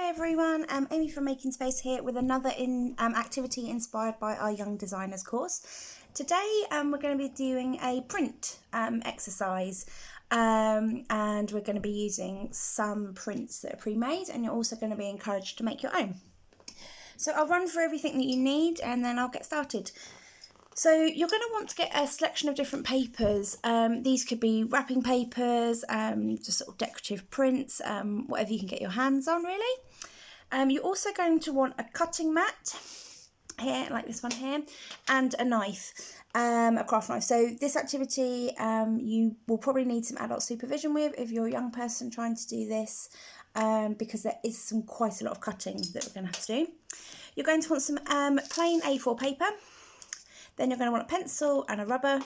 Hi everyone, Amy from Making Space here with another activity inspired by our Young Designers course. Today we're going to be doing a print exercise and we're going to be using some prints that are pre-made, and you're also going to be encouraged to make your own. So I'll run through everything that you need and then I'll get started. So you're going to want to get a selection of different papers. These could be wrapping papers, just sort of decorative prints, whatever you can get your hands on really. You're also going to want a cutting mat here, like this one here, and a knife, a craft knife. So this activity you will probably need some adult supervision with if you're a young person trying to do this, because there is quite a lot of cutting that we're going to have to do. You're going to want some plain A4 paper. Then you're going to want a pencil and a rubber,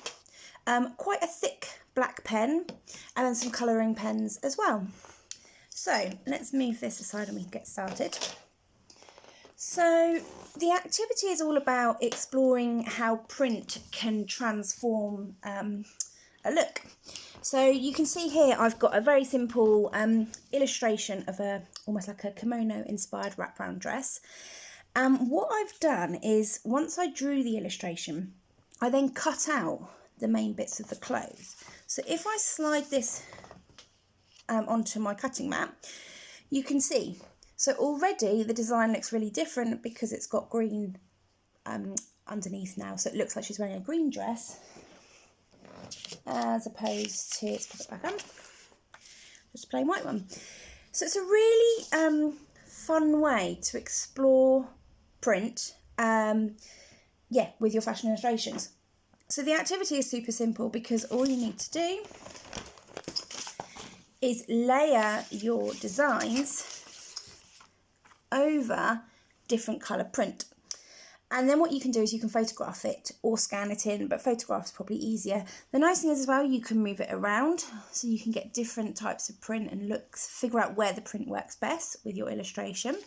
quite a thick black pen, and then some colouring pens as well. So let's move this aside and we can get started. So the activity is all about exploring how print can transform a look. So you can see here I've got a very simple illustration of almost like a kimono inspired wraparound dress. What I've done is, once I drew the illustration, I then cut out the main bits of the clothes. So if I slide this onto my cutting mat, you can see. So already the design looks really different because it's got green underneath now. So it looks like she's wearing a green dress as opposed to, let's put it back on, just a plain white one. So it's a really fun way to explore print, with your fashion illustrations. So the activity is super simple because all you need to do is layer your designs over different colour print. And then what you can do is you can photograph it or scan it in, but photograph is probably easier. The nice thing is as well, you can move it around so you can get different types of print and looks, figure out where the print works best with your illustration.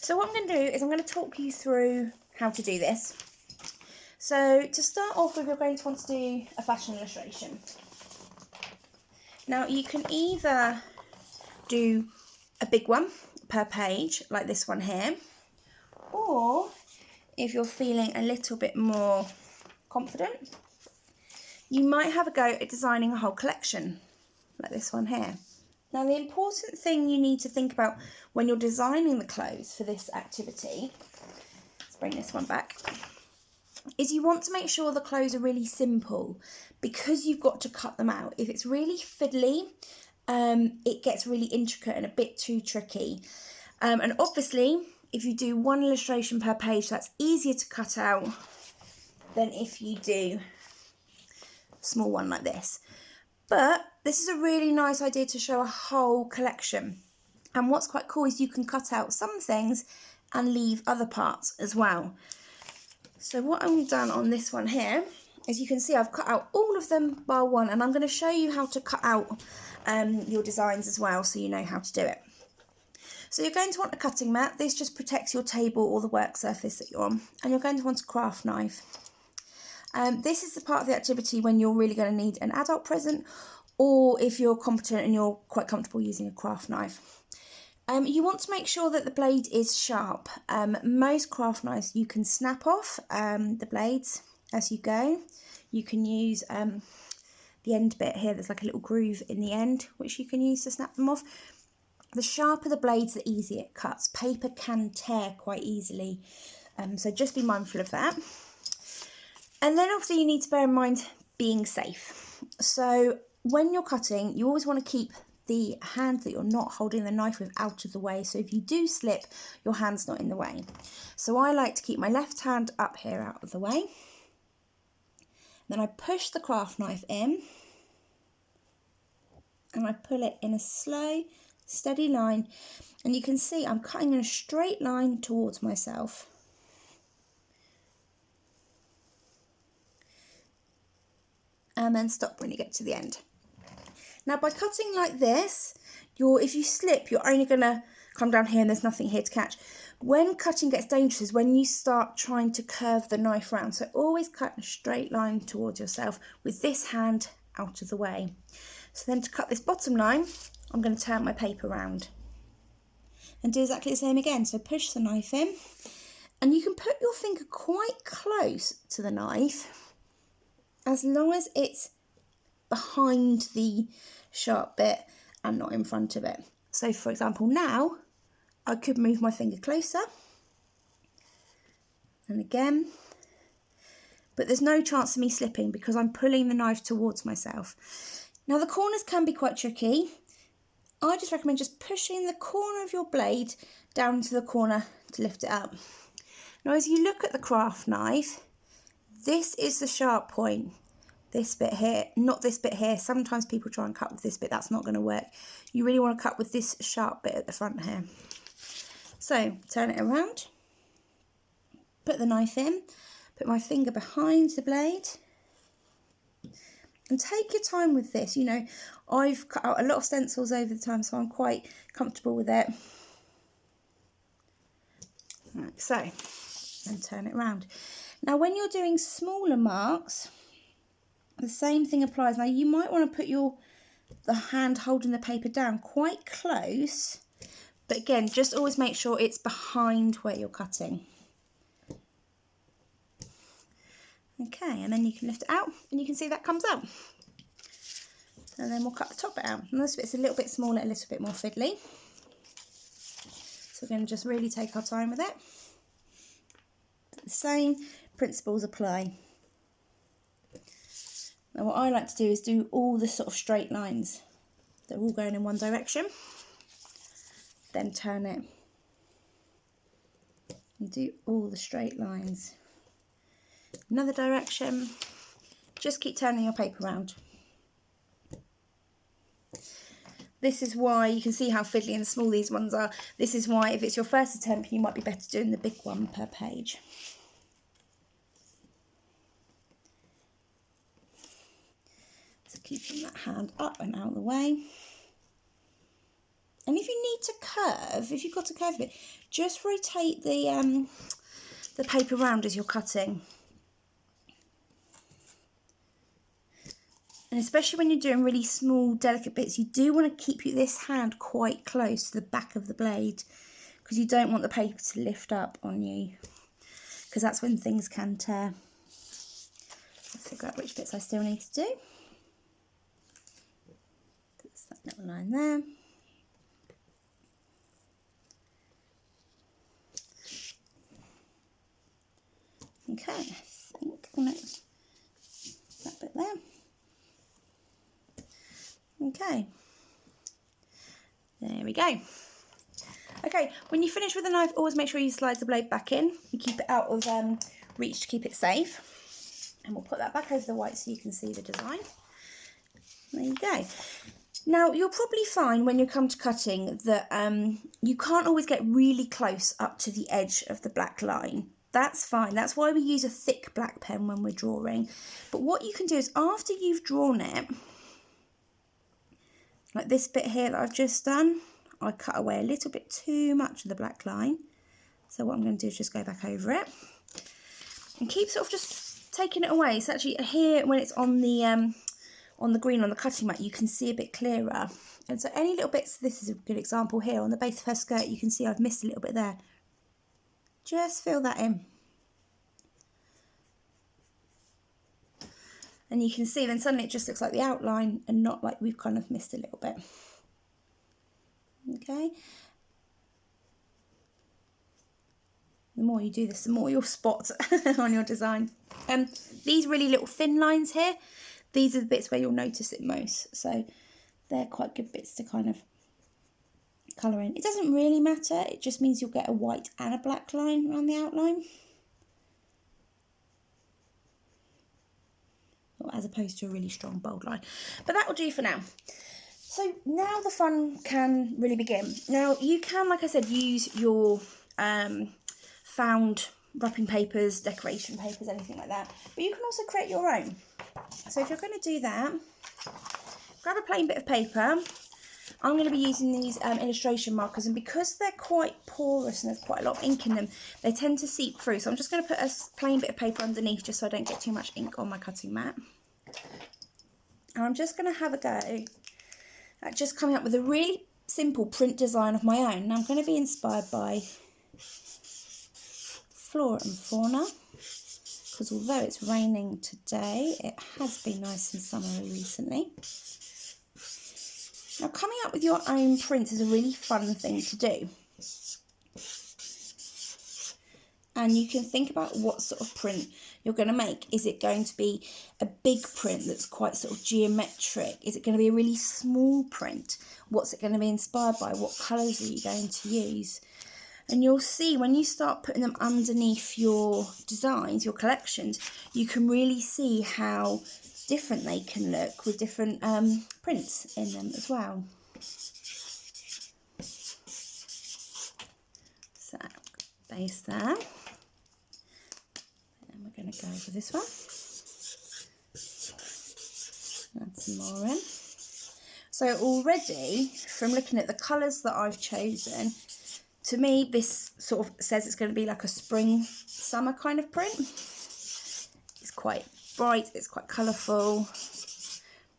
So what I'm going to do is I'm going to talk you through how to do this. So to start off with, you're going to want to do a fashion illustration. Now you can either do a big one per page, like this one here, or if you're feeling a little bit more confident, you might have a go at designing a whole collection, like this one here. Now the important thing you need to think about when you're designing the clothes for this activity, let's bring this one back, is you want to make sure the clothes are really simple because you've got to cut them out. If it's really fiddly, it gets really intricate and a bit too tricky. And obviously, if you do one illustration per page, that's easier to cut out than if you do a small one like this. But this is a really nice idea to show a whole collection. And what's quite cool is you can cut out some things and leave other parts as well. So what I've done on this one here is, you can see I've cut out all of them bar one, and I'm going to show you how to cut out your designs as well so you know how to do it. So you're going to want a cutting mat. This just protects your table or the work surface that you're on. And you're going to want a craft knife. This is the part of the activity when you're really going to need an adult present, or if you're competent and you're quite comfortable using a craft knife. You want to make sure that the blade is sharp. Most craft knives you can snap off the blades as you go. You can use the end bit here, there's like a little groove in the end which you can use to snap them off. The sharper the blades, the easier it cuts. Paper can tear quite easily, so just be mindful of that. And then obviously you need to bear in mind being safe. So when you're cutting, you always want to keep the hand that you're not holding the knife with out of the way. So if you do slip, your hand's not in the way. So I like to keep my left hand up here out of the way. Then I push the craft knife in and I pull it in a slow, steady line. And you can see I'm cutting in a straight line towards myself. And then stop when you get to the end. Now by cutting like this, if you slip, you're only going to come down here and there's nothing here to catch. When cutting gets dangerous is when you start trying to curve the knife round. So always cut in a straight line towards yourself with this hand out of the way. So then to cut this bottom line, I'm going to turn my paper round. and do exactly the same again. So push the knife in, and you can put your finger quite close to the knife as long as it's behind the sharp bit and not in front of it. So for example, now I could move my finger closer, and again, but there's no chance of me slipping because I'm pulling the knife towards myself. Now the corners can be quite tricky. I just recommend just pushing the corner of your blade down to the corner to lift it up. Now as you look at the craft knife, this is the sharp point. This bit here, not this bit here. Sometimes people try and cut with this bit, that's not going to work. You really want to cut with this sharp bit at the front here. So turn it around, put the knife in, put my finger behind the blade, and take your time with this. You know, I've cut out a lot of stencils over the time, so I'm quite comfortable with it. Like so, and turn it around. Now when you're doing smaller marks, the same thing applies. Now you might want to put the hand holding the paper down quite close, but again, just always make sure it's behind where you're cutting. Okay, and then you can lift it out and you can see that comes out. And then we'll cut the top bit out. And this bit's a little bit smaller, a little bit more fiddly. So we're going to just really take our time with it. But the same principles apply. Now what I like to do is do all the sort of straight lines. They're all going in one direction. Then turn it. And do all the straight lines. Another direction. Just keep turning your paper around. This is why you can see how fiddly and small these ones are. This is why if it's your first attempt, you might be better doing the big one per page. So keeping that hand up and out of the way. And if you need to curve, if you've got to curve a bit, just rotate the paper around as you're cutting. And especially when you're doing really small, delicate bits, you do want to keep this hand quite close to the back of the blade because you don't want the paper to lift up on you, because that's when things can tear. I'll figure out which bits I still need to do. There's that little line there. Okay, I think that bit there. Okay, there we go. Okay, when you finish with the knife, always make sure you slide the blade back in. You keep it out of reach to keep it safe. And we'll put that back over the white so you can see the design. There you go. Now, you'll probably find when you come to cutting that you can't always get really close up to the edge of the black line. That's fine. That's why we use a thick black pen when we're drawing. But what you can do is after you've drawn it, like this bit here that I've just done, I cut away a little bit too much of the black line. So what I'm going to do is just go back over it and keep sort of just taking it away. So actually here, when it's on the green on the cutting mat, you can see a bit clearer. And so any little bits, this is a good example here, on the base of her skirt, you can see I've missed a little bit there. Just fill that in. And you can see then suddenly it just looks like the outline and not like we've kind of missed a little bit. Okay. The more you do this, the more you'll spot on your design. These really little thin lines here, these are the bits where you'll notice it most. So they're quite good bits to kind of colour in. It doesn't really matter, it just means you'll get a white and a black line around the outline. As opposed to a really strong bold line. But that will do for now. So now the fun can really begin. Now you can, like I said, use your found wrapping papers, decoration papers, anything like that. But you can also create your own. So if you're going to do that, grab a plain bit of paper. I'm going to be using these illustration markers, and because they're quite porous and there's quite a lot of ink in them, they tend to seep through. So I'm just going to put a plain bit of paper underneath just so I don't get too much ink on my cutting mat. And I'm just going to have a go at just coming up with a really simple print design of my own. Now I'm going to be inspired by Flora and Fauna, because although it's raining today, it has been nice and summery recently. Now, coming up with your own prints is a really fun thing to do. And you can think about what sort of print you're going to make. Is it going to be a big print that's quite sort of geometric? Is it going to be a really small print? What's it going to be inspired by? What colours are you going to use? And you'll see when you start putting them underneath your designs, your collections, you can really see how different they can look with different prints in them as well. So, base there. And we're going to go over this one. Add some more in. So already, from looking at the colours that I've chosen, to me, this sort of says it's going to be like a spring, summer kind of print. It's quite bright, it's quite colourful.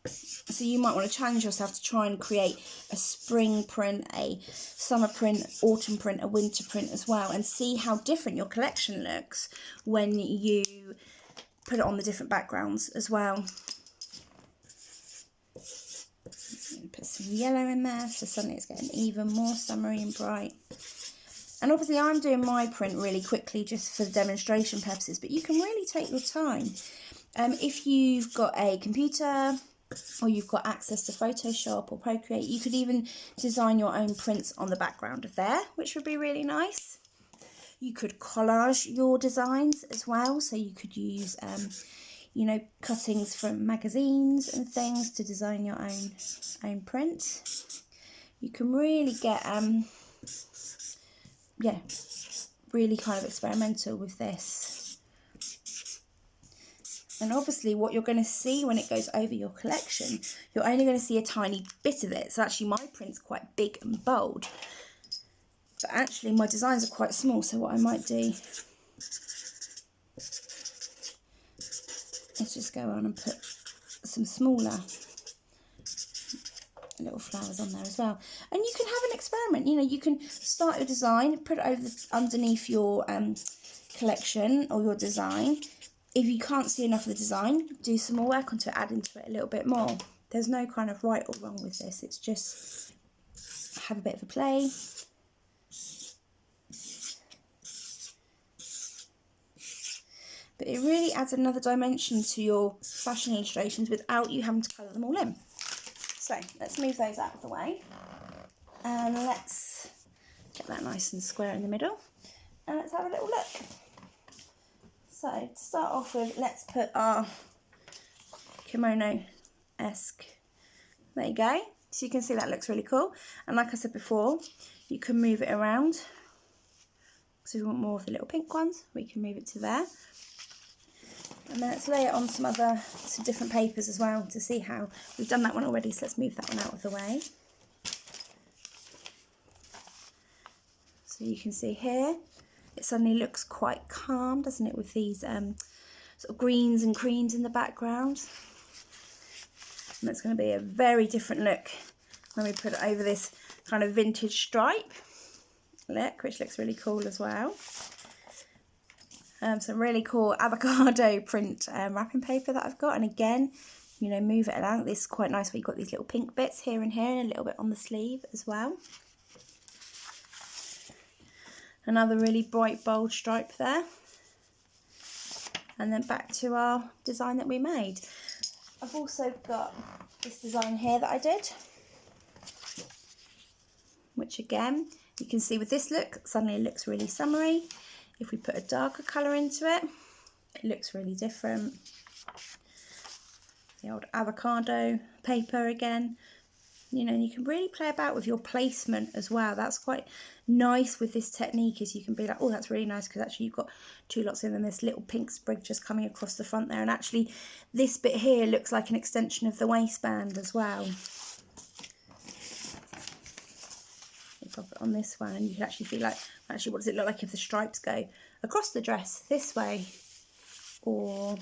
So you might want to challenge yourself to try and create a spring print, a summer print, autumn print, a winter print as well, and see how different your collection looks when you put it on the different backgrounds as well. Put some yellow in there, so suddenly it's getting even more summery and bright. And obviously I'm doing my print really quickly just for demonstration purposes, but you can really take your time. If you've got a computer or you've got access to Photoshop or Procreate, you could even design your own prints on the background of there, which would be really nice. You could collage your designs as well, so you could use you know, cuttings from magazines and things to design your own print. You can really get yeah, really kind of experimental with this. And obviously what you're going to see when it goes over your collection, you're only going to see a tiny bit of it. So actually my print's quite big and bold, but actually my designs are quite small. So what I might do is just go on and put some smaller little flowers on there as well. And you can have an experiment. You know, you can start your design, put it over underneath your collection or your design. If you can't see enough of the design, do some more work onto it, add into it a little bit more. There's no kind of right or wrong with this. It's just have a bit of a play. But it really adds another dimension to your fashion illustrations without you having to colour them all in. So let's move those out of the way. And let's get that nice and square in the middle. And let's have a little look. So to start off with, let's put our kimono-esque. There you go. So you can see that looks really cool. And like I said before, you can move it around. So if you want more of the little pink ones, we can move it to there. And then let's lay it on some different papers as well to see how we've done that one already. So let's move that one out of the way. So you can see here, it suddenly looks quite calm, doesn't it, with these sort of greens and creams in the background. And it's going to be a very different look when we put it over this kind of vintage stripe look, which looks really cool as well. Some really cool avocado print wrapping paper that I've got, and again, you know, move it along. This is quite nice where you've got these little pink bits here and here, and a little bit on the sleeve as well. Another really bright, bold stripe there. And then back to our design that we made. I've also got this design here that I did, which again, you can see with this look, suddenly it looks really summery. If we put a darker colour into it, it looks really different. The old avocado paper again. You know, and you can really play about with your placement as well. That's quite nice with this technique, is you can be like, oh, that's really nice, because actually you've got two lots in them, this little pink sprig just coming across the front there. And actually this bit here looks like an extension of the waistband as well. Pop it on this one, and you can actually feel like, actually, what does it look like if the stripes go across the dress this way or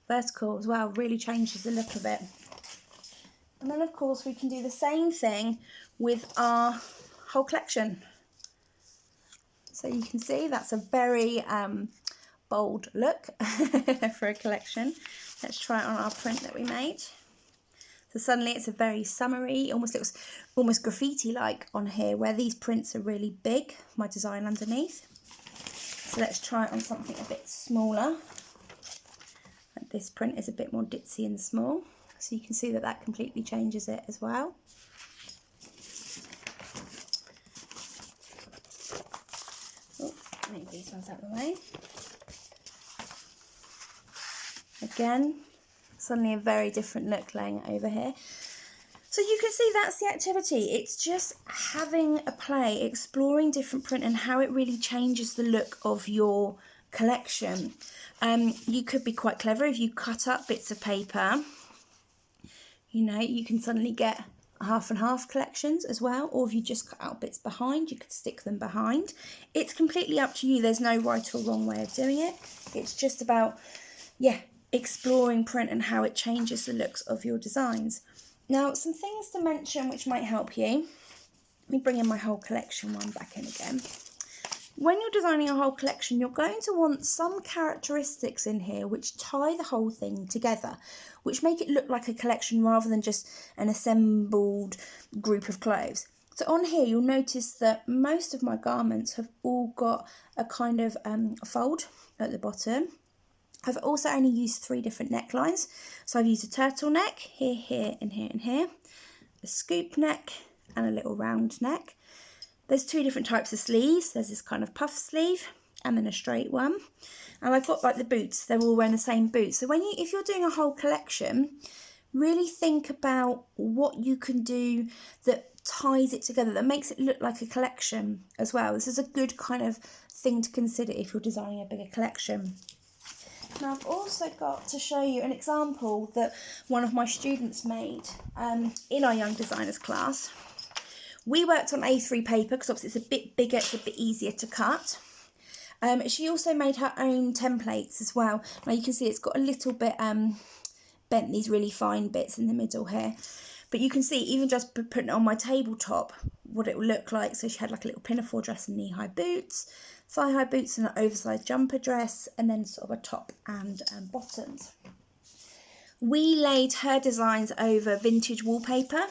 vertical as well? Really changes the look of it. And then of course we can do the same thing with our whole collection. So you can see that's a very bold look for a collection. Let's try it on our print that we made. So suddenly it's a very summery, almost looks almost graffiti-like on here, where these prints are really big, my design underneath. So let's try it on something a bit smaller. This print is a bit more ditzy and small, so you can see that that completely changes it as well. Oh, move these ones out of the way. Again, suddenly a very different look laying over here. So you can see that's the activity. It's just having a play, exploring different print and how it really changes the look of your collection. You could be quite clever if you cut up bits of paper. You know, you can suddenly get half and half collections as well, or if you just cut out bits behind, you could stick them behind. It's completely up to you. There's no right or wrong way of doing it. It's just about, yeah, exploring print and how it changes the looks of your designs. Now, some things to mention which might help you. Let me bring in my whole collection one back in again. When you're designing a whole collection, you're going to want some characteristics in here which tie the whole thing together, which make it look like a collection rather than just an assembled group of clothes. So on here, you'll notice that most of my garments have all got a kind of fold at the bottom. I've also only used 3 different necklines. So I've used a turtleneck, here, here, and here, and here, a scoop neck, and a little round neck. There's 2 different types of sleeves. There's this kind of puff sleeve and then a straight one. And I've got like the boots. They're all wearing the same boots. So if you're doing a whole collection, really think about what you can do that ties it together, that makes it look like a collection as well. This is a good kind of thing to consider if you're designing a bigger collection. Now I've also got to show you an example that one of my students made in our Young Designers class. We worked on A3 paper because obviously it's a bit bigger, it's a bit easier to cut. She also made her own templates as well. Now you can see it's got a little bit bent, these really fine bits in the middle here. But you can see even just putting it on my tabletop what it will look like. So she had like a little pinafore dress and knee-high boots, thigh-high boots and an oversized jumper dress, and then sort of a top and bottoms. We laid her designs over vintage wallpaper,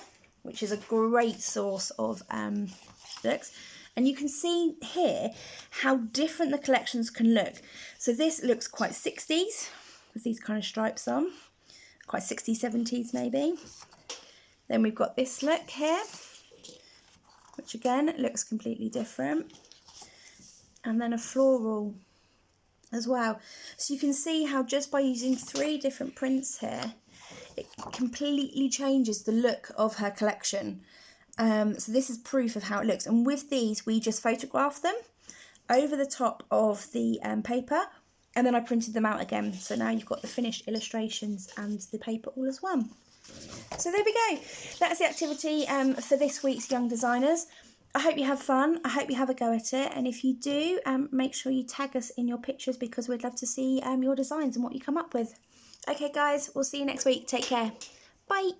which is a great source of looks. And you can see here how different the collections can look. So this looks quite 60s with these kind of stripes on, quite 60s, 70s maybe. Then we've got this look here, which again looks completely different. And then a floral as well. So you can see how just by using 3 different prints here, it completely changes the look of her collection. So this is proof of how it looks. And with these, we just photographed them over the top of the paper, and then I printed them out again. So now you've got the finished illustrations and the paper all as one. So there we go. That's the activity for this week's Young Designers. I hope you have fun. I hope you have a go at it. And if you do, make sure you tag us in your pictures because we'd love to see your designs and what you come up with. Okay, guys, we'll see you next week. Take care. Bye.